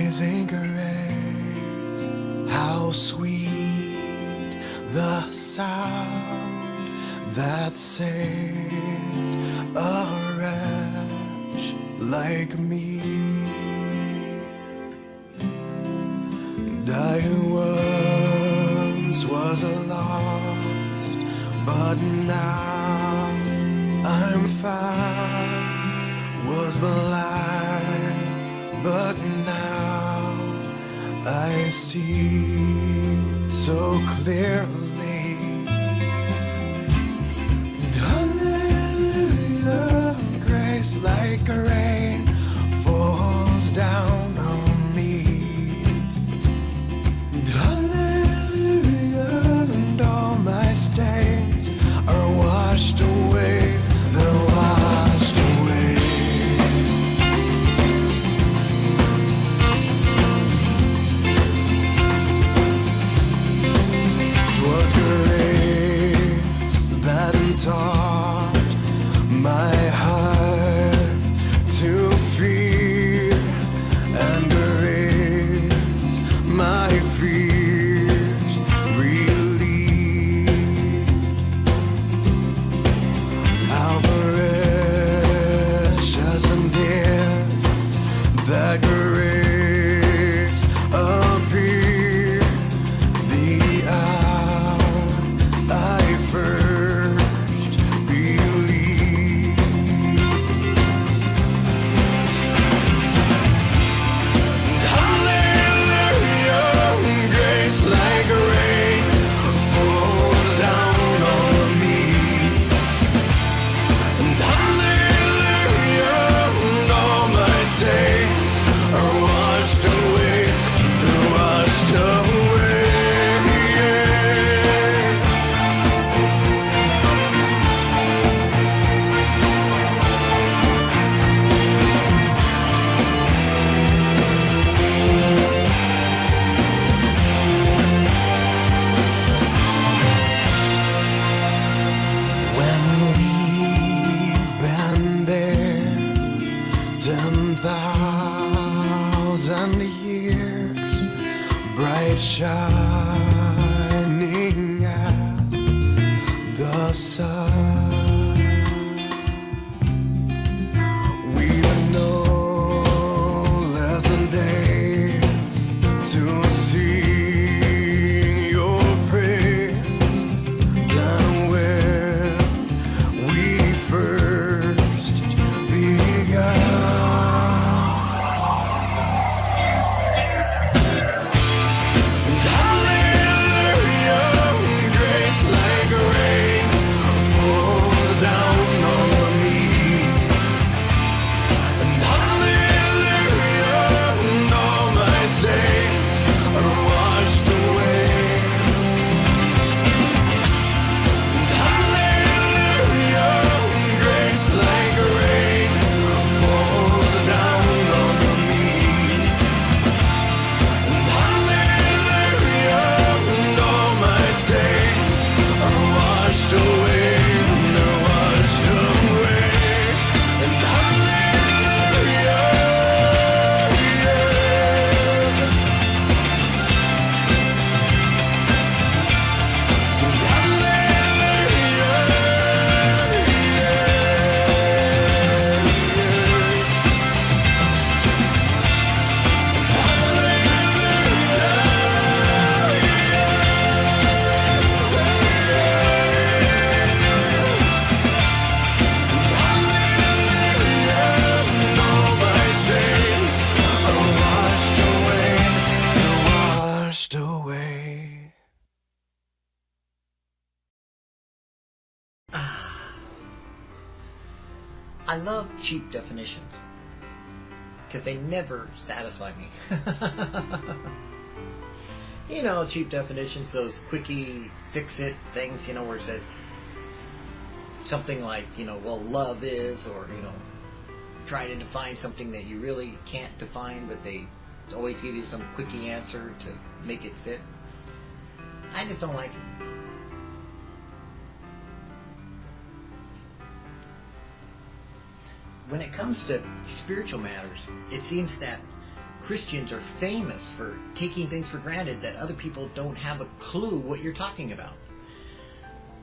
Amazing grace, how sweet the sound that saved a wretch like me. And I once was lost, but now I'm found, was blind, but now I see so clearly. Hallelujah, grace like rain falls down on me. Hallelujah, and all my stains are washed away. They're washed away. 'Twas grace that taught my heart to fear, and grace my fears relieved. How precious and dear that grace appeared the hour I first believed. Hallelujah, grace like rain falls down on me. And hallelujah, and all my stains are washed away. They're washed away. When we've been there 10,000 years, bright shining as the sun, we've no less than days to sing your praise than when we first began. Hallelujah, grace like rain falls down on me. And hallelujah, and all my stains are washed away. And hallelujah, grace like rain falls down on me. And hallelujah, and all my stains are washed away. They're washed away. And hallelujah, and all my stains are washed away. They're washed away. I love cheap definitions because they never satisfy me. You know, cheap definitions, those quickie fix-it things, you know, where it says something like, you know, well, love is, or, you know, try to define something that you really can't define, but they always give you some quickie answer to make it fit. I just don't like it. when it comes to spiritual matters, it seems that Christians are famous for taking things for granted that other people don't have a clue what you're talking about.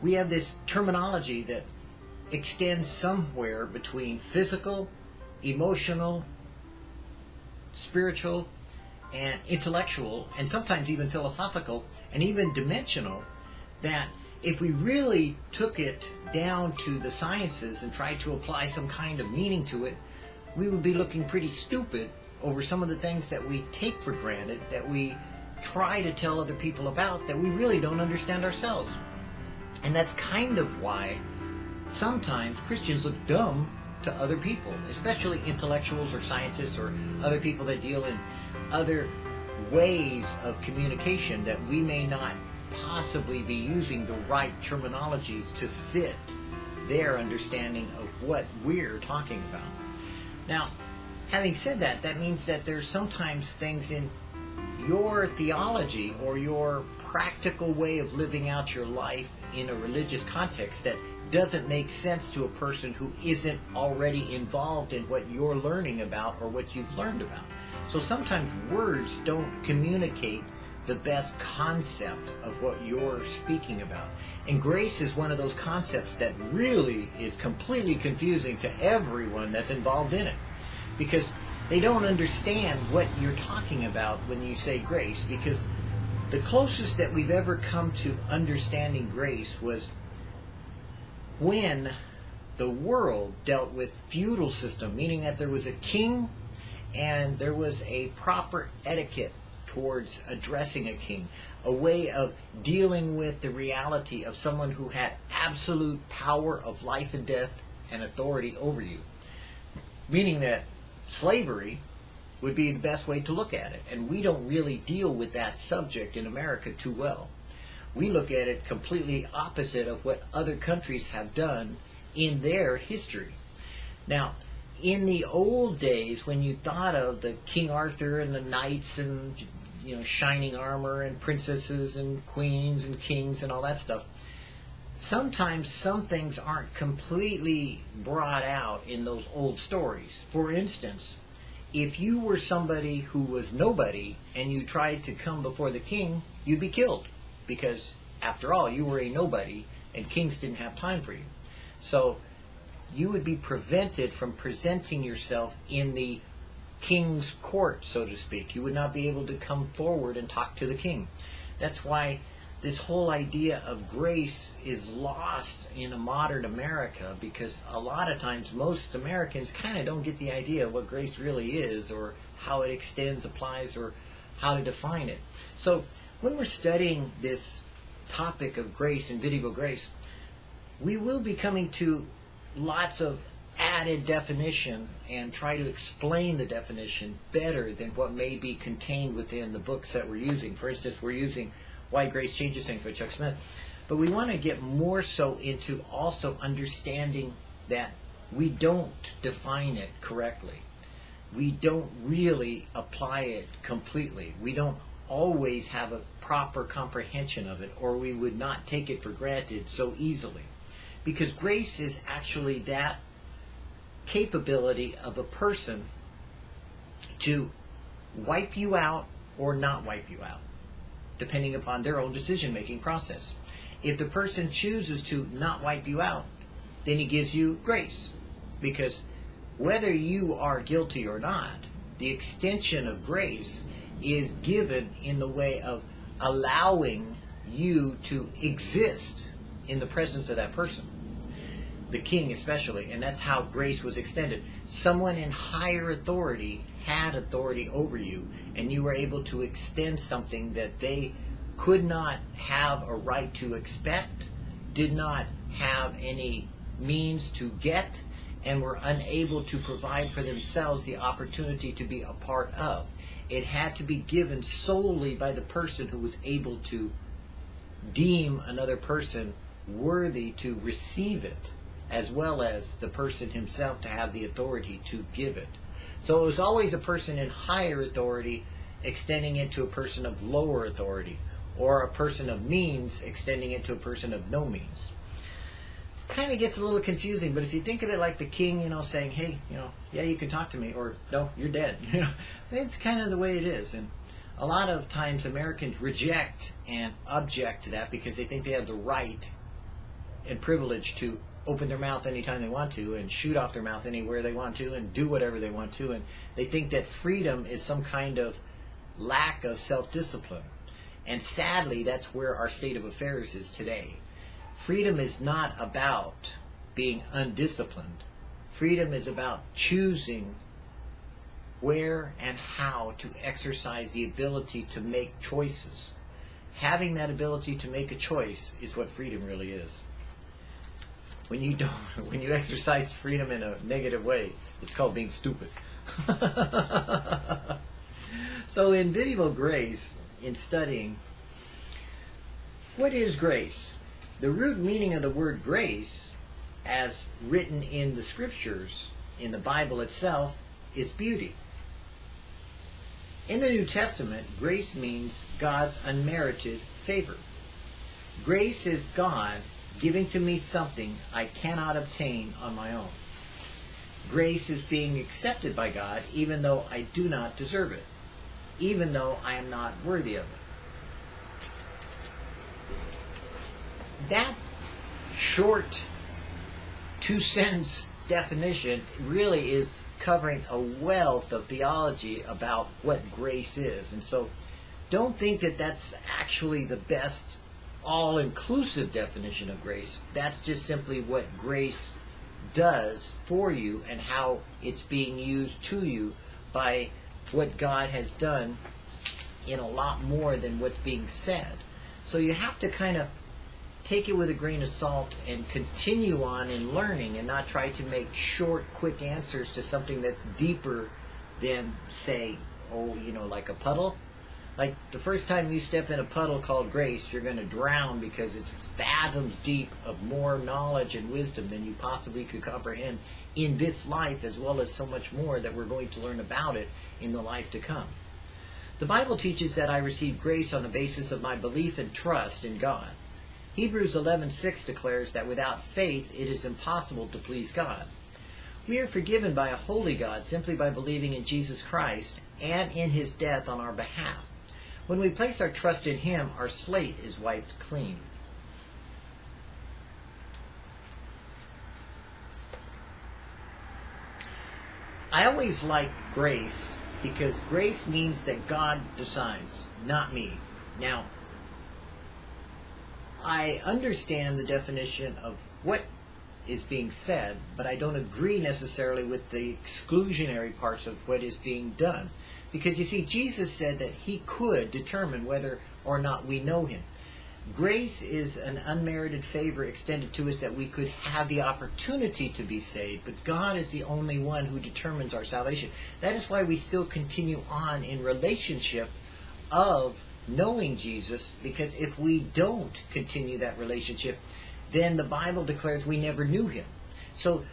We have this terminology that extends somewhere between physical, emotional, spiritual, and intellectual, and sometimes even philosophical, and even dimensional, that if we really took it down to the sciences and tried to apply some kind of meaning to it, we would be looking pretty stupid over some of the things that we take for granted, that we try to tell other people about, that we really don't understand ourselves. And that's kind of why sometimes Christians look dumb to other people, especially intellectuals or scientists or other people that deal in other ways of communication, that we may not possibly be using the right terminologies to fit their understanding of what we're talking about. Now, having said that, that means that there's sometimes things in your theology or your practical way of living out your life in a religious context that doesn't make sense to a person who isn't already involved in what you're learning about or what you've learned about. So sometimes words don't communicate the best concept of what you're speaking about. And grace is one of those concepts that really is completely confusing to everyone that's involved in it, because they don't understand what you're talking about when you say grace. Because the closest that we've ever come to understanding grace was when the world dealt with feudal system, meaning that there was a king and there was a proper etiquette towards addressing a king, a way of dealing with the reality of someone who had absolute power of life and death and authority over you. Meaning that slavery would be the best way to look at it. And we don't really deal with that subject in America too well. We look at it completely opposite of what other countries have done in their history. Now, in the old days, when you thought of the King Arthur and the knights and, you know, shining armor and princesses and queens and kings and all that stuff, sometimes some things aren't completely brought out in those old stories. For instance, if you were somebody who was nobody and you tried to come before the king, you'd be killed, because after all, you were a nobody and kings didn't have time for you. So you would be prevented from presenting yourself in the king's court, so to speak. You would not be able to come forward and talk to the king. That's why this whole idea of grace is lost in a modern America, because a lot of times most Americans kind of don't get the idea of what grace really is, or how it extends, applies, or how to define it. So when we're studying this topic of grace and VidDevoGrace, we will be coming to lots of added definition and try to explain the definition better than what may be contained within the books that we're using. For instance, we're using Why Grace Changes Things by Chuck Smith. But we want to get more so into also understanding that we don't define it correctly. We don't really apply it completely. We don't always have a proper comprehension of it, or we would not take it for granted so easily. Because grace is actually that capability of a person to wipe you out or not wipe you out, depending upon their own decision-making process. If the person chooses to not wipe you out, then he gives you grace. Because whether you are guilty or not, the extension of grace is given in the way of allowing you to exist in the presence of that person, the king especially. And that's how grace was extended. Someone in higher authority had authority over you, and you were able to extend something that they could not have a right to expect, did not have any means to get, and were unable to provide for themselves the opportunity to be a part of. It had to be given solely by the person who was able to deem another person worthy to receive it, as well as the person himself to have the authority to give it. So it was always a person in higher authority extending it to a person of lower authority, or a person of means extending it to a person of no means. kind of gets a little confusing. But if you think of it like the king, saying, hey, yeah, you can talk to me, or no, you're dead. It's kind of the way it is. And a lot of times Americans reject and object to that because they think they have the right and privilege to open their mouth anytime they want to and shoot off their mouth anywhere they want to and do whatever they want to. And they think that freedom is some kind of lack of self-discipline. And sadly, that's where our state of affairs is today. Freedom is not about being undisciplined. Freedom is about choosing where and how to exercise the ability to make choices. Having that ability to make a choice is what freedom really is. When you exercise freedom in a negative way, it's called being stupid. So in VidDevoGrace, in studying, what is grace? The root meaning of the word grace, as written in the scriptures, in the Bible itself, is beauty. In the New Testament, grace means God's unmerited favor. Grace is God giving to me something I cannot obtain on my own. Grace is being accepted by God even though I do not deserve it, even though I am not worthy of it. That short 2-sentence definition really is covering a wealth of theology about what grace is. And so don't think that that's actually the best all-inclusive definition of grace. That's just simply what grace does for you and how it's being used to you by what God has done in a lot more than what's being said. So you have to kind of take it with a grain of salt and continue on in learning and not try to make short, quick answers to something that's deeper than, say, like a puddle. Like the first time you step in a puddle called grace, you're going to drown because it's fathoms deep of more knowledge and wisdom than you possibly could comprehend in this life, as well as so much more that we're going to learn about it in the life to come. The Bible teaches that I receive grace on the basis of my belief and trust in God. Hebrews 11:6 declares that without faith it is impossible to please God. We are forgiven by a holy God simply by believing in Jesus Christ and in His death on our behalf. When we place our trust in Him, our slate is wiped clean. I always like grace because grace means that God decides, not me. Now, I understand the definition of what is being said, but I don't agree necessarily with the exclusionary parts of what is being done. Because you see, Jesus said that He could determine whether or not we know Him. Grace is an unmerited favor extended to us that we could have the opportunity to be saved, but God is the only one who determines our salvation. That is why we still continue on in relationship of knowing Jesus, because if we don't continue that relationship, then the Bible declares we never knew Him. So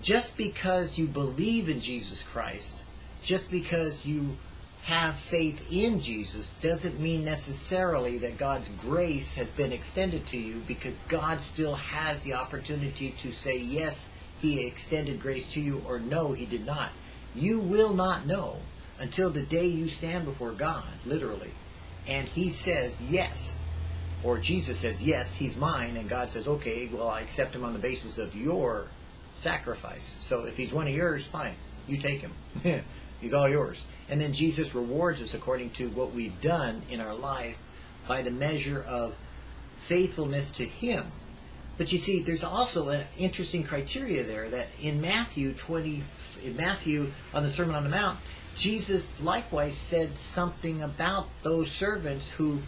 just because you believe in Jesus Christ, just because you have faith in Jesus, doesn't mean necessarily that God's grace has been extended to you, because God still has the opportunity to say, yes, He extended grace to you, or no, He did not. You will not know until the day you stand before God, literally, and He says yes, or Jesus says, yes, He's mine, and God says, okay, well, I accept Him on the basis of your sacrifice. So if He's one of yours, fine, you take Him. He's all yours. And then Jesus rewards us according to what we've done in our life by the measure of faithfulness to Him. But you see, there's also an interesting criteria there that in Matthew on the Sermon on the Mount, Jesus likewise said something about those servants who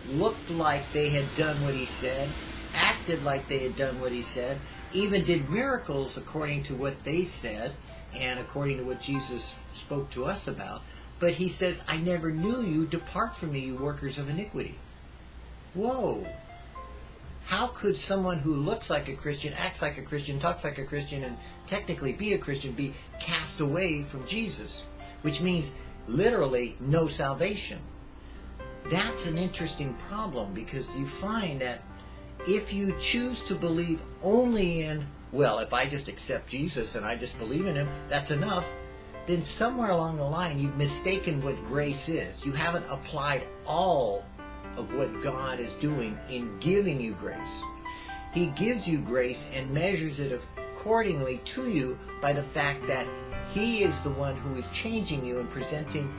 looked like they had done what He said, acted like they had done what He said, even did miracles according to what they said, and according to what Jesus spoke to us about. But He says, I never knew you. Depart from me, you workers of iniquity. Whoa. How could someone who looks like a Christian, acts like a Christian, talks like a Christian, and technically be a Christian, be cast away from Jesus? Which means literally no salvation. That's an interesting problem, because you find that if you choose to believe only in, well, if I just accept Jesus and I just believe in him, that's enough, then somewhere along the line you've mistaken what grace is. You haven't applied all of what God is doing in giving you grace. He gives you grace and measures it accordingly to you by the fact that he is the one who is changing you and presenting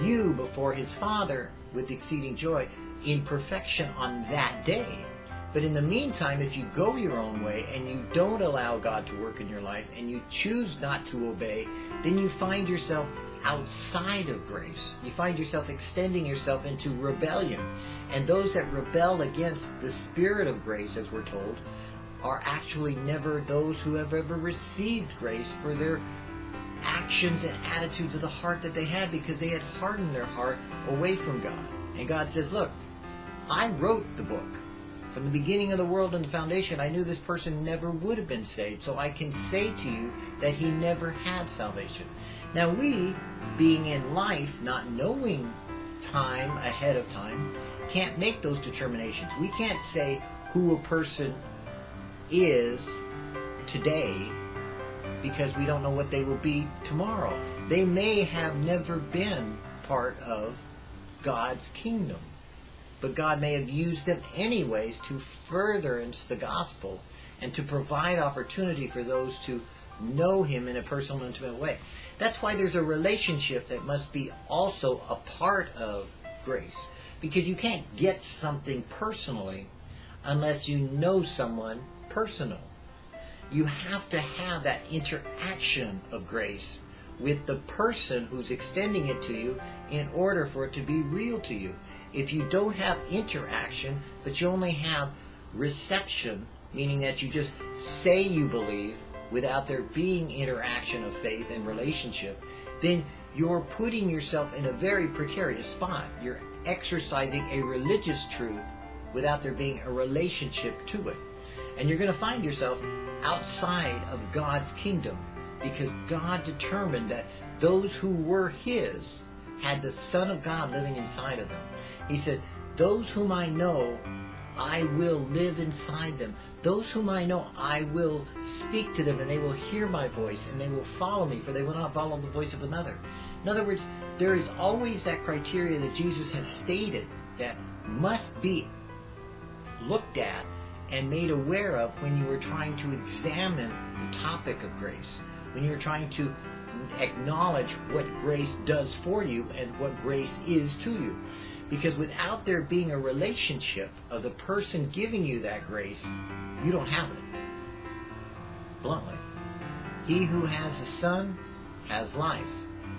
you before his Father with exceeding joy in perfection on that day. But in the meantime, if you go your own way and you don't allow God to work in your life and you choose not to obey, then you find yourself outside of grace. You find yourself extending yourself into rebellion. And those that rebel against the Spirit of grace, as we're told, are actually never those who have ever received grace for their actions and attitudes of the heart that they had, because they had hardened their heart away from God. And God says, look, I wrote the book. From the beginning of the world and the foundation, I knew this person never would have been saved. So I can say to you that he never had salvation. Now we, being in life, not knowing time ahead of time, can't make those determinations. We can't say who a person is today because we don't know what they will be tomorrow. They may have never been part of God's kingdom, but God may have used them anyways to furtherance the gospel and to provide opportunity for those to know him in a personal, intimate way. That's why there's a relationship that must be also a part of grace, because you can't get something personally unless you know someone personal. You have to have that interaction of grace with the person who's extending it to you in order for it to be real to you. If you don't have interaction, but you only have reception, meaning that you just say you believe without there being interaction of faith and relationship, then you're putting yourself in a very precarious spot. You're exercising a religious truth without there being a relationship to it. And you're going to find yourself outside of God's kingdom, because God determined that those who were his had the Son of God living inside of them. He said, those whom I know, I will live inside them. Those whom I know, I will speak to them, and they will hear my voice, and they will follow me, for they will not follow the voice of another. In other words, there is always that criteria that Jesus has stated that must be looked at and made aware of when you are trying to examine the topic of grace, when you're trying to acknowledge what grace does for you and what grace is to you. Because without there being a relationship of the person giving you that grace, you don't have it. Bluntly. He who has the Son has life.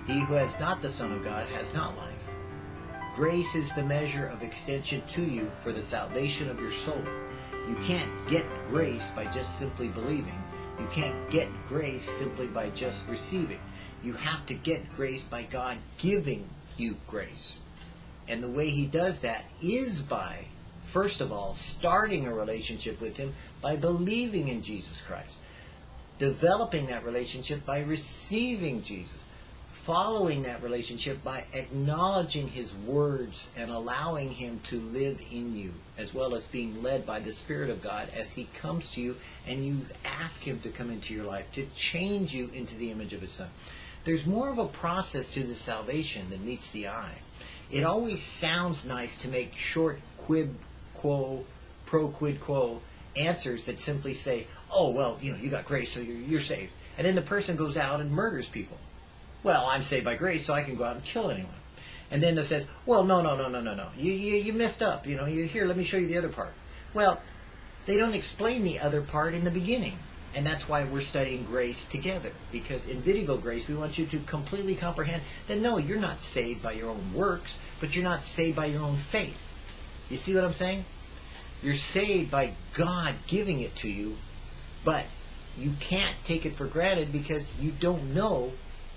He who has not the Son of God has not life. Grace is the measure of extension to you for the salvation of your soul. You can't get grace by just simply believing. You can't get grace simply by just receiving. You have to get grace by God giving you grace. And the way he does that is by, first of all, starting a relationship with him by believing in Jesus Christ. Developing that relationship by receiving Jesus. Following that relationship by acknowledging his words and allowing him to live in you, as well as being led by the Spirit of God as he comes to you and you ask him to come into your life to change you into the image of his Son. There's more of a process to the salvation than meets the eye. It always sounds nice to make short quid quo, pro quid quo answers that simply say, oh, well, you got grace, so you're saved. And then the person goes out and murders people. Well, I'm saved by grace, so I can go out and kill anyone. And then it says, well, no. You messed up. Here, let me show you the other part. Well, they don't explain the other part in the beginning. And that's why we're studying grace together. Because in VidDevoGrace, we want you to completely comprehend that no, you're not saved by your own works, but you're not saved by your own faith. You see what I'm saying? You're saved by God giving it to you, but you can't take it for granted because you don't know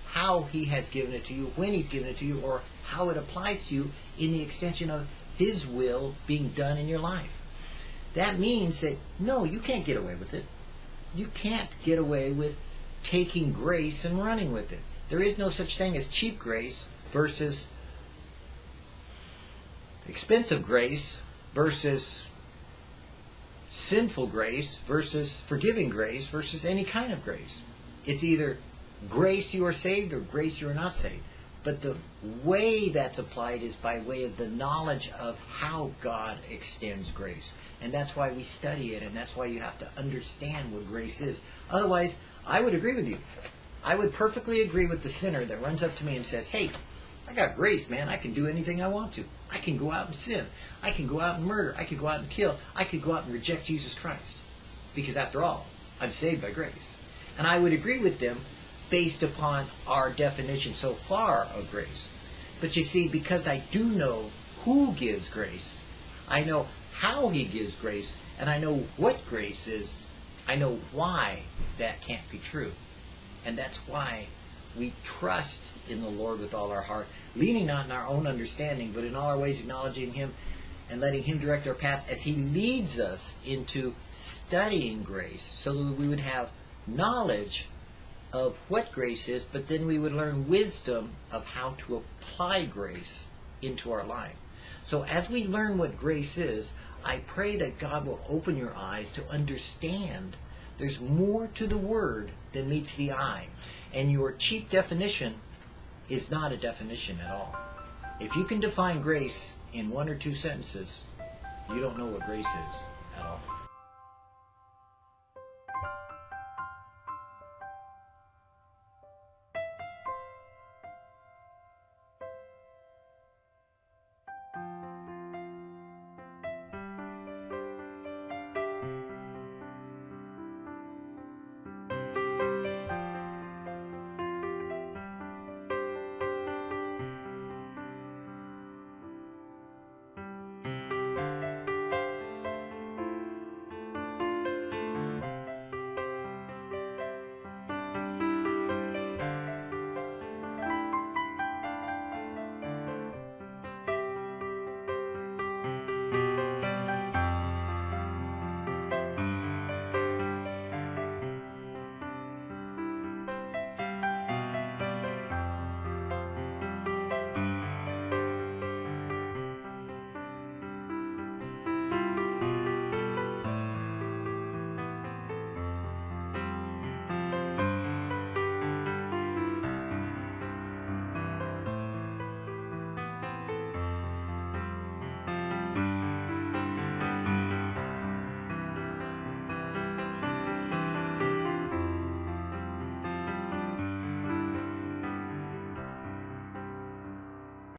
how he has given it to you, when he's given it to you, or how it applies to you in the extension of his will being done in your life. That means that, no, you can't get away with it. You can't get away with taking grace and running with it. There is no such thing as cheap grace versus expensive grace versus sinful grace versus forgiving grace versus any kind of grace. It's either grace you are saved or grace you are not saved. But the way that's applied is by way of the knowledge of how God extends grace. And that's why we study it, and that's why you have to understand what grace is. Otherwise, I would agree with you. I would perfectly agree with the sinner that runs up to me and says, hey, I got grace, man. I can do anything I want to. I can go out and sin. I can go out and murder. I can go out and kill. I could go out and reject Jesus Christ. Because after all, I'm saved by grace. And I would agree with them based upon our definition so far of grace. But you see, because I do know who gives grace, I know how he gives grace, and I know what grace is, I know why that can't be true. And that's why we trust in the Lord with all our heart, leaning not in our own understanding, but in all our ways acknowledging him and letting him direct our path as he leads us into studying grace, so that we would have knowledge of what grace is, but then we would learn wisdom of how to apply grace into our life. So as we learn what grace is, I pray that God will open your eyes to understand there's more to the word than meets the eye. And your cheap definition is not a definition at all. If you can define grace in 1 or 2 sentences, you don't know what grace is.